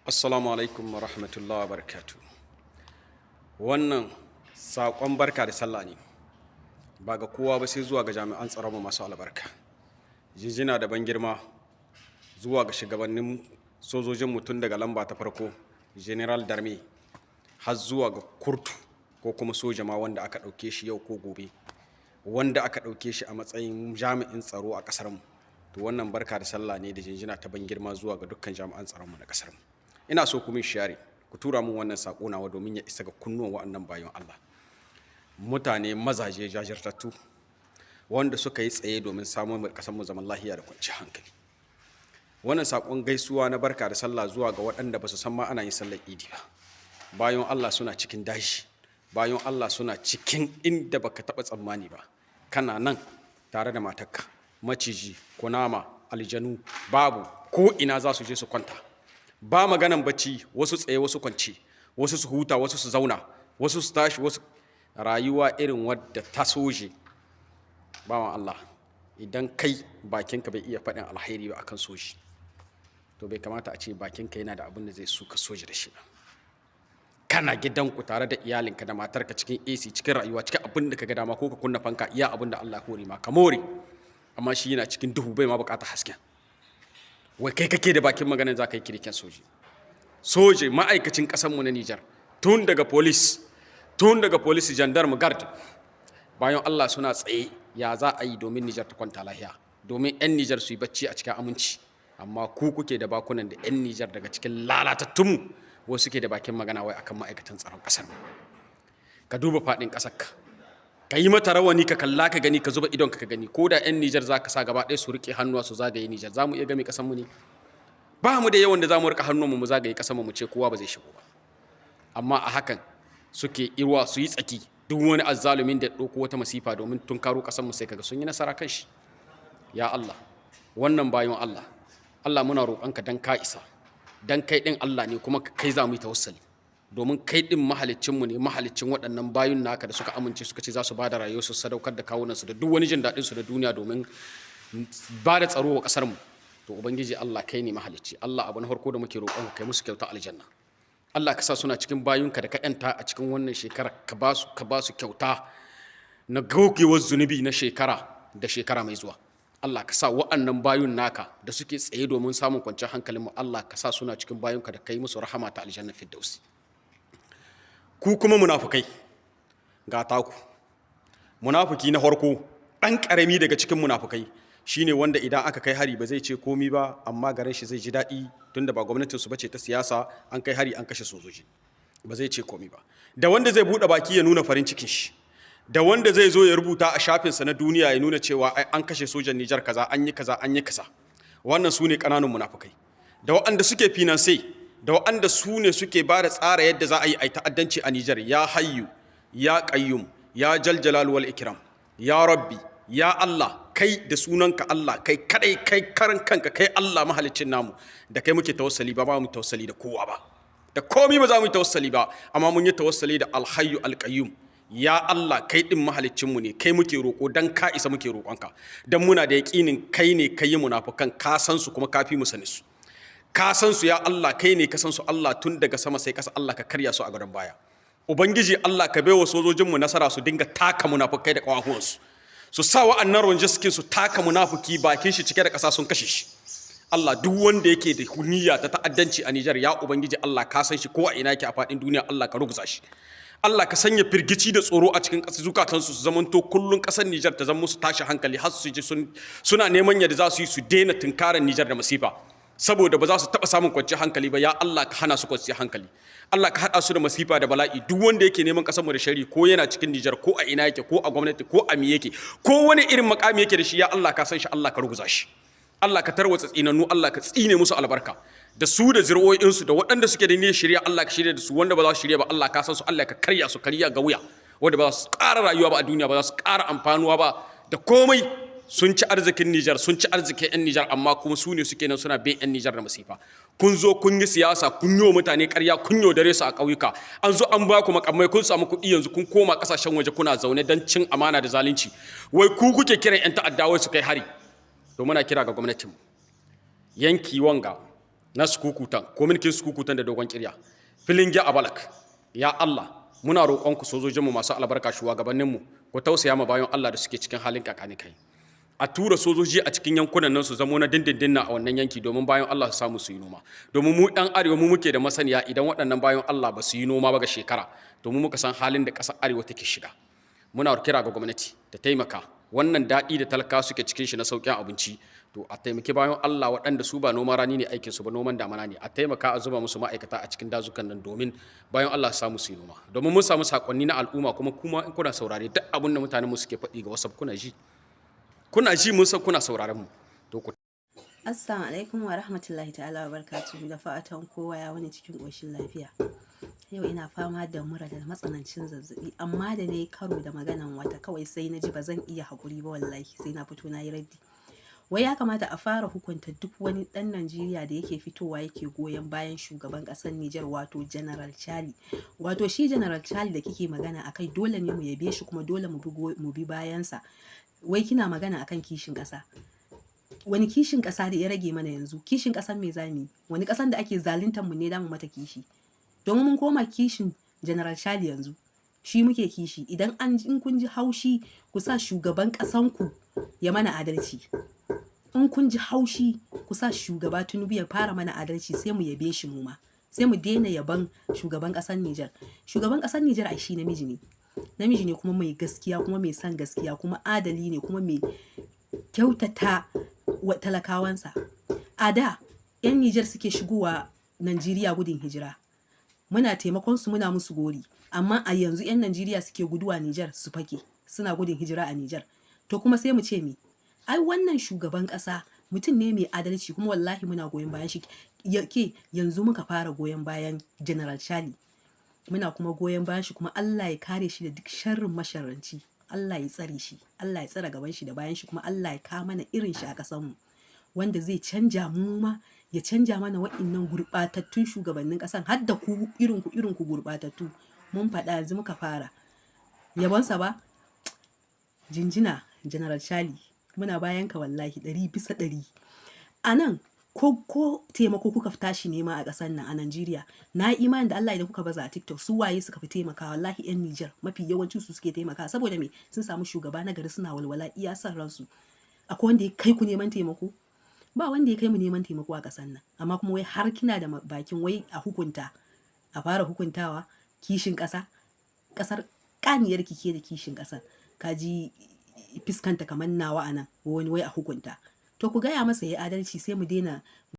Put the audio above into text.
Assalamu alaikum wa rahmatullahi wa barakatu. Wannan saƙon barka da sallah ne, ba ga kowa ba sai zuwa ga jami'an tsaronmu masu albarka. Jinjina da ban girma zuwa ga shugabannin sojojin mutum daga lamba ta farko, General Darme, har zuwa ga kurtu ko kuma soja ma wanda aka ɗauke shi yau ko gobe, wanda aka ɗauke shi a matsayin jami'in tsaro a ƙasarmu. To wannan barka da sallah ne da jinjina ta ban girma zuwa ga dukkan jami'an tsaronmu na ƙasarmu. Ina so ku min share, ku tura min wannan saƙo nawa domin ya isa ga kunnuwan waɗannan bayan Allah. Mutane mazaje jajirtattu wanda suka yi tsaye domin samun ƙasarmu zaman lafiya da kwanciyar hankali. Wannan saƙon gaisuwa na barka da sallah zuwa ga waɗanda ba su san ma ana yin sallar idi ba. Bayan Allah suna cikin dashi, bayan Allah suna cikin inda baka taɓa tsammani ba. Kana nan tare da matarka, maciji, kunama, aljanu, babu ko ina za su je su kwanta. Ba maganan bacci, wasu tsaye wasu kwance, wasu su huta wasu su zauna, wasu su tashi, wasu rayuwa irin wadda ta soje. Bawan Allah, idan kai bakinka bai iya faɗin alheri ba akan soji, to bai kamata a ce bakinka yana da abin da zai suka soji da shi ba. Kana gidanku tare da iyalinka da matarka cikin AC, cikin rayuwa, cikin abin da ka ga dama, ko ka kunna fanka iya abin da Allah kore ma ka more, amma shi yana cikin duhu bai ma bukata hasken. Wai kai kake da bakin maganin za ka yi kiriken soji. Soji ma'aikacin ƙasanmu na Nijar, tun daga polis gendarme guard, bayan Allah suna tsaye ya za a yi domin Nijar ta kwanta lahiya, domin 'yan Nijar su yi bacci a cikin aminci. Amma ku kuke da bakunan da 'yan Nijar daga cikin lalatattunmu wasu suke da bakin magana wai akan ma'aikatan tsaron ƙasarmu. Ka duba faɗin ƙasarka, ka yi mata rawani ka kalla ka gani, ka zuba idon ka gani, ko da 'yan Nijar za ka sa gaba ɗaya su riƙe hannuwa su zagaye Nijar, za mu iya game ƙasanmu ne? Ba mu da yawan da za mu riƙe hannunmu mu zagaye ƙasanmu mu ce kowa ba zai shigo ba. Amma a hakan suke irwa su yi tsaki, duk wani azzalumin da ɗauko wata masifa domin tun karo ƙasanmu sai kaga sun yi nasara kan shi. Ya Allah, wannan bayan Allah, Allah muna roƙonka dan ka isa, dan kai ɗin Allah ne kuma kai za mu yi tawassali. Domin kai ɗin mahalicinmu ne, mahalicin waɗannan bayun naka da suka amince suka ce za su ba da rayuwarsu, sadaukar da kawunansu da duk wani jin daɗinsu da duniya domin ba da tsaro wa ƙasarmu. To Ubangiji Allah kai ne mahalicci. Allah abu na farko da muke roƙon kai musu kyauta aljanna. Allah ka sa suna cikin bayunka da ka ‘yanta a cikin wannan shekara, ka ba su kyauta na gogewar zunubi na shekara da shekara mai zuwa. Allah ka sa wa'annan bayun naka da suke tsaye domin samun kwanciyar hankalinmu, Allah ka sa suna cikin bayunka da kai musu rahama ta aljanna firdausi. Ku kuma munafukai ga taku. Munafuki na farko, ɗan ƙarami daga cikin munafukai shine wanda idan aka kai hari ba zai ce komi ba, amma garin shi zai ji daɗi tunda ba gwamnatin su bace ta siyasa, an kai hari an kashe sojoji, ba zai ce komi ba. Da wanda zai buɗe baki ya nuna farin cikin shi, da wanda zai zo ya rubuta a shafinsa na duniya ya nuna cewa an kashe sojan Nijar kaza, an yi kaza, an yi kaza. Wannan su ne ƙananan munafukai. Da waɗanda suke finance, da waɗanda su ne suke ba da tsara yadda za a yi ta'addanci a Nijar. Ya hayyu, ya qayyum, ya jaljalal wal ikram, ya rabbi, ya Allah, kai da sunanka Allah, kai kadai, kai karan kanka, kai Allah mahalicin namu, da kai muke tawassali, ba mu tawassali da kowa ba, da komi ba za mu yi tawassali ba, amma mun yi tawassali da alhayyu alqayyum. Ya Allah, kai din mahalicinmu ne, kai muke roƙo, dan ka isa muke roƙonka, dan muna da yaƙinin kai ne kai yi munafukan, ka san su kuma ka fi mu sani su. Ka san su ya Allah, kai ne ka san su Allah, tun daga sama sai kasa Allah ka karya su a gadon baya. Ubangiji Allah ka baiwa sojojinmu nasara su dinga taka munafukai da ƙawahuwansu, su sa wa'annan ronjiskin su taka munafuki bakin shi cike da ƙasa sun kashe shi. Allah, duk wanda yake da niyya ta ta'addanci a Nijar, ya Ubangiji Allah ka san shi ko a ina yake a faɗin duniya, Allah ka ruguza shi. Allah ka sanya firgici da tsoro a cikin ƙasar zukatansu, su zamanto kullun ƙasar Nijar ta zama musu tashi hankali, har su ji suna neman yadda za su yi su daina tunkarar Nijar da masifa, saboda ba za su taɓa samun kwanciyar hankali ba. Ya Allah ka hana su kwanciyar hankali. Allah ka haɗa su da masifa da bala'i. Duk wanda yake neman ƙasarmu da shari, ko yana cikin Nijar, ko a ina yake, ko a gwamnati, ko a me yake, ko wani irin makami yake da shi, ya Allah ka san shi, Allah ka ruguza shi. Allah ka tarwatsa tsinannu, Allah ka tsine musu albarka, da su da zuri'o'insu da waɗanda suke da niyyar shirya, Allah ka shirya da su, wanda ba za su shirya ba Allah ka san su, Allah ka karya su karya ga wuya, wanda ba za su ƙara rayuwa ba a duniya, ba za su ƙara amfanuwa ba da komai. Sun ci arzikin Nijar, sun ci arzikin 'yan Nijar, amma kuma su ne suke nan suna bin 'yan Nijar da masifa. Kun zo kun yi siyasa, kun yi wa mutane ƙarya, kun yaudare su a ƙauyuka, an zo an ba ku makamai, kun samu kuɗi, yanzu kun koma ƙasashen waje kuna zaune don cin amana da zalunci. Wai ku kuke kiran 'yan ta'adda wai su kai hari. To muna kira ga gwamnatinmu, yanki wanga na sukukutan kominkin sukukutan da dogon kirya filingi a balak ya Allah muna roƙonku sojojinmu masu albarka shugabanninmu ku tausaya ma bayan Allah da suke cikin halin kakani kai a tura sojoji a cikin yankunan nan su zamo na dindindin na a wannan yanki domin bayan Allah su samu su yi noma domin mu ɗan arewa mu muke da masaniya idan waɗannan bayan Allah ba su yi noma ba ga shekara domin muka san halin da ƙasar arewa take shiga muna kira ga gwamnati ta taimaka wannan daɗi da talaka suke cikin shi na sauƙin abinci to a taimaki bayan Allah waɗanda su ba noman rani ne aikin su ba noman damana ne a taimaka a zuba musu ma'aikata a cikin dazukan nan domin bayan Allah su samu su yi noma domin mun samu sakonni na al'umma kuma in kuna saurare duk abin da mutanen mu suke faɗi ga WhatsApp kuna ji mun san kuna sauraron mu to ku Assalamu alaikum wa rahmatullahi ta'ala wa barakatuhu da fatan kowa ya wani cikin ƙoshin lafiya. Yau ina fama da mura da matsanancin zazzabi amma da na yi karo da maganan wata kawai sai na ji ba zan iya haƙuri ba wallahi sai na fito na yi raddi. Wai ya kamata a fara hukunta duk wani ɗan Najeriya da yake fitowa yake goyon bayan shugaban ƙasar Nijar wato General Chali. Wato shi General Chali da kike magana akai dole ne mu yabe shi kuma dole mu bi bayansa. Wai kina magana akan kishin ƙasa. Wani kishin ƙasa da ya rage mana yanzu? Kishin ƙasan me zamu yi? Wani ƙasan da ake zaluntar mu ne da mu mata kishi? Domin mun koma kishin General Chali yanzu. Shi muke kishi. Idan in kun ji haushi ku sa shugaban ƙasanku ya mana adalci. In kun ji haushi ku sa shugaba Tinubu ya fara mana adalci sai mu yabe shi mu ma. Sai mu daina yaban shugaban ƙasar Nijar. Shugaban ƙasar Nijar ai shi namiji ne. Namiji ne kuma mai gaskiya kuma mai son gaskiya kuma adali ne kuma mai kyautata wa talakawansa. A da 'yan Nijar suke shigowa Najeriya gudun hijira. Muna taimakon su muna musu gori. Amma a yanzu 'yan Najeriya suke guduwa Nijar su fake. Suna gudun hijira a Nijar. To kuma sai mu ce me? Ai wannan shugaban ƙasa mutum ne mai adalci kuma wallahi muna goyon bayan shi. Yanzu muka fara goyon bayan General Chali. Muna kuma goyon bayan shi kuma Allah ya kare shi da duk sharrin masharranci. Allah ya tsare shi, Allah ya tsare gaban shi da bayan shi kuma Allah ya kawo mana irin shi a ƙasar mu wanda zai canja mu ma ya canja mana waɗannan gurɓatattun shugabannin ƙasan har da ku irin ku gurɓatattu mun faɗa yanzu muka fara yabonsa ba jinjina General Chali muna bayan ka wallahi 100%. A nan ko taimako kuka tashi nema a ƙasar nan a Najeriya na imani da Allah idan kuka baza a TikTok su waye suka fi taimaka wallahi 'yan Nijar mafi yawancin su suke taimaka saboda me sun samu shugaba na gari suna walwala iya san ransu. Akwai wanda ya kai ku neman taimako? Ba wanda ya kai mu neman taimako a ƙasar nan amma kuma wai har kina da bakin wai a hukunta a fara hukuntawa kishin ƙasar kaniyar kike da kishin ƙasar kaji fiskanta kamar nawa anan wani wai a hukunta. To ku gaya masa ya adalci sai mu daina